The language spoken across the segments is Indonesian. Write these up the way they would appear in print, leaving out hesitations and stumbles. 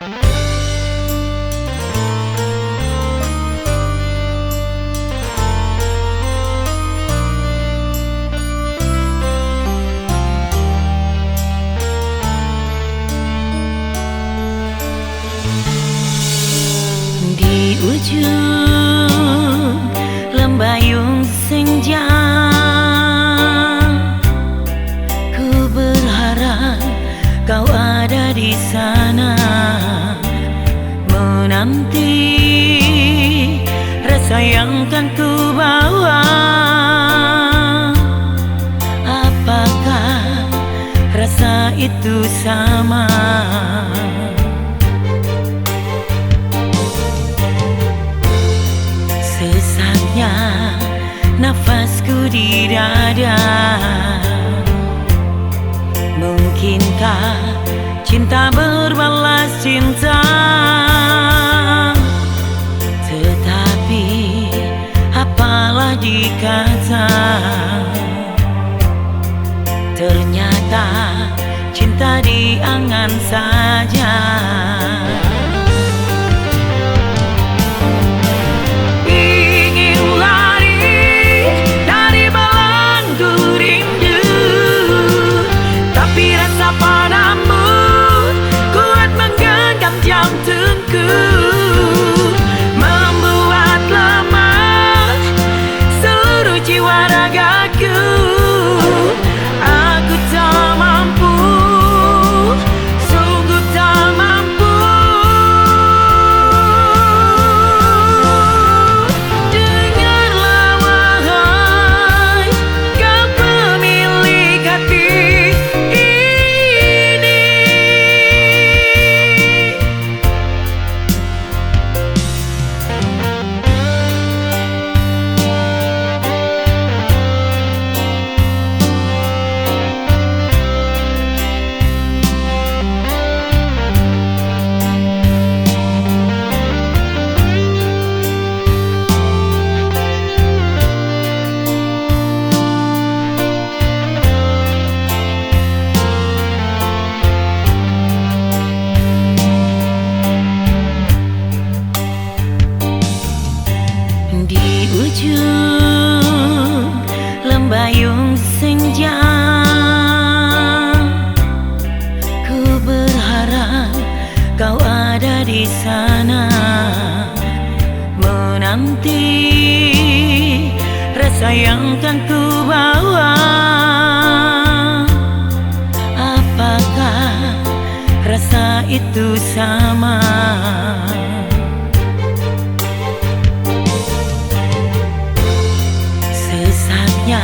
Di ujung lembayung senja, ku berharap kau ada di sana, menanti rasa yang kan ku bawa. Apakah rasa itu sama? Sesaknya nafasku di dada. Mungkinkah cinta berbalas cinta? Tetapi apalah dikata, ternyata cinta diangan saja. Membuat lemah seluruh jiwa ragaku. Aku tak mampu, sungguh tak mampu. Dengarlah wahai kau pemilik hati ini. Di ujung lembayung senja, ku berharap kau ada di sana, menanti rasa yang kan ku bawa. Apakah rasa itu sama? Sesaknya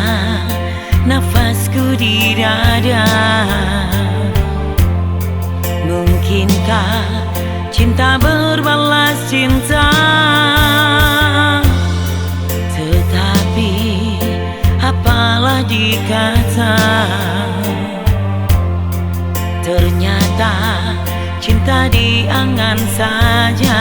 nafasku di dada. Mungkinkah cinta berbalas cinta? Tetapi apalah dikata, ternyata cinta diangan saja.